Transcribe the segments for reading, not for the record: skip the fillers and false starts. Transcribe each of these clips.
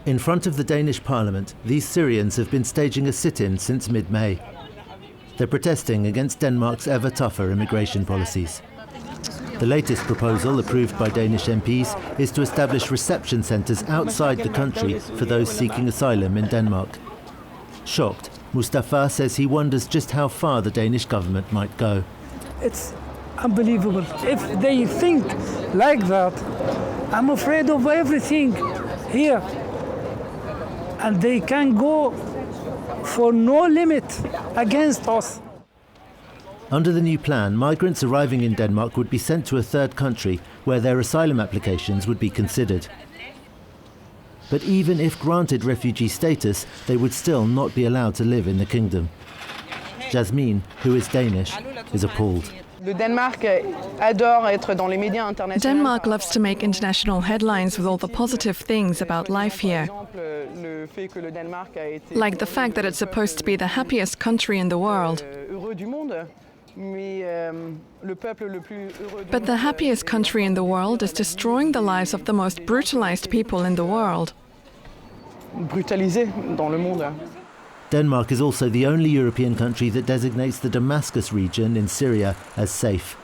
In front of the Danish parliament, these Syrians have been staging a sit-in since mid-May. They're protesting against Denmark's ever tougher immigration policies. The latest proposal, approved by Danish MPs, is to establish reception centres outside the country for those seeking asylum in Denmark. Shocked, Mustafa says he wonders just how far the Danish government might go. It's unbelievable. If they think like that, I'm afraid of everything here. And they can go for no limit against us. Under the new plan, migrants arriving in Denmark would be sent to a third country where their asylum applications would be considered. But even if granted refugee status, they would still not be allowed to live in the kingdom. Jasmine, who is Danish, is appalled. Denmark loves to make international headlines with all the positive things about life here. Like the fact that it's supposed to be the happiest country in the world. But the happiest country in the world is destroying the lives of the most brutalized people in the world. Denmark is also the only European country that designates the Damascus region in Syria as safe.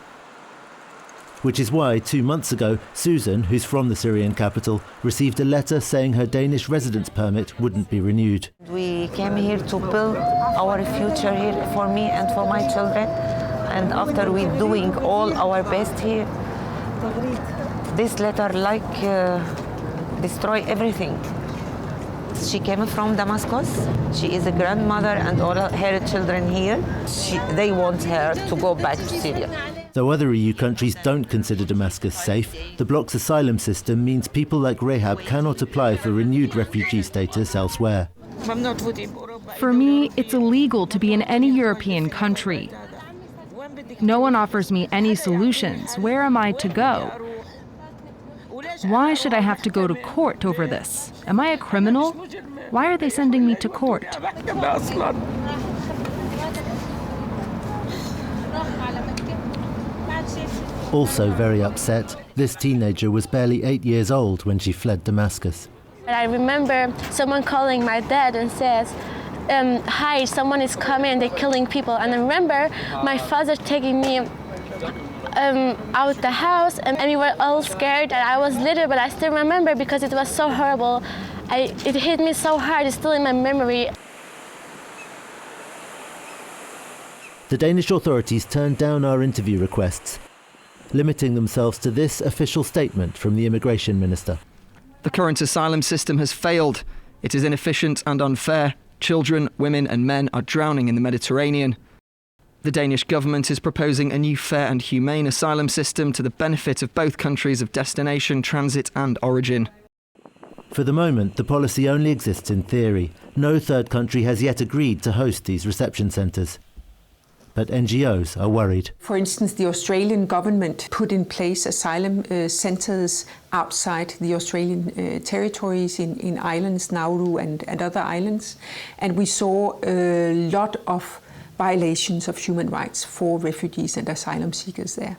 Which is why 2 months ago, Susan, who's from the Syrian capital, received a letter saying her Danish residence permit wouldn't be renewed. We came here to build our future here for me and for my children. And after we doing all our best here, this letter destroy everything. She came from Damascus. She is a grandmother and all her children here. They want her to go back to Syria. Though other EU countries don't consider Damascus safe, the bloc's asylum system means people like Rehab cannot apply for renewed refugee status elsewhere. For me, it's illegal to be in any European country. No one offers me any solutions. Where am I to go? Why should I have to go to court over this? Am I a criminal? Why are they sending me to court? Also very upset, this teenager was barely 8 years old when she fled Damascus. I remember someone calling my dad and says, hi, someone is coming, they're killing people. And I remember my father taking me out the house, and we were all scared. And I was little, but I still remember because it was so horrible. It hit me so hard, it's still in my memory. The Danish authorities turned down our interview requests, limiting themselves to this official statement from the immigration minister. The current asylum system has failed. It is inefficient and unfair. Children, women and men are drowning in the Mediterranean. The Danish government is proposing a new fair and humane asylum system to the benefit of both countries of destination, transit and origin. For the moment, the policy only exists in theory. No third country has yet agreed to host these reception centres. But NGOs are worried. For instance, the Australian government put in place asylum centres outside the Australian territories in islands, Nauru and other islands. And we saw a lot of violations of human rights for refugees and asylum seekers there.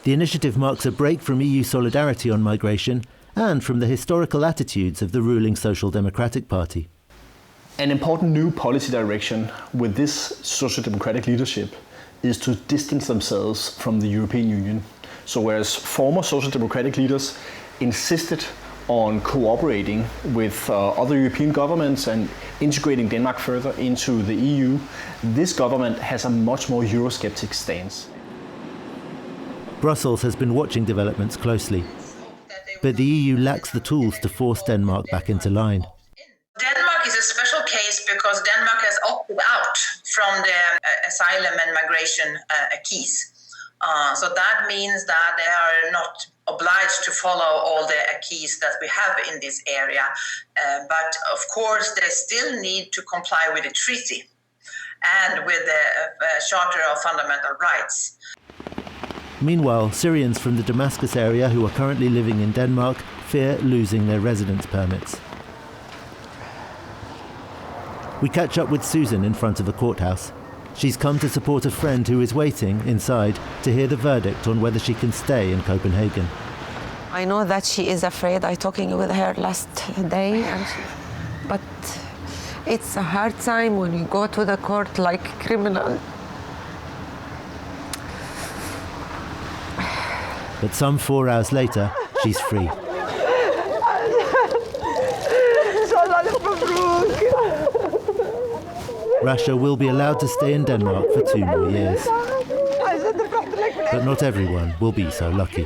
The initiative marks a break from EU solidarity on migration and from the historical attitudes of the ruling Social Democratic Party. An important new policy direction with this social democratic leadership is to distance themselves from the European Union. So whereas former social democratic leaders insisted on cooperating with other European governments and integrating Denmark further into the EU, this government has a much more Eurosceptic stance. Brussels has been watching developments closely, but the EU lacks the tools to force Denmark back into line. Denmark is a special case because Denmark has opted out from the asylum and migration acquis. So that means that they are not obliged to follow all the acquis that we have in this area. But of course, they still need to comply with the treaty and with the Charter of Fundamental Rights. Meanwhile, Syrians from the Damascus area who are currently living in Denmark fear losing their residence permits. We catch up with Susan in front of a courthouse. She's come to support a friend who is waiting inside to hear the verdict on whether she can stay in Copenhagen. I know that she is afraid. I talking with her last day, but it's a hard time when you go to the court like criminal. But some 4 hours later, she's free. Rasha will be allowed to stay in Denmark for 2 more years. But not everyone will be so lucky.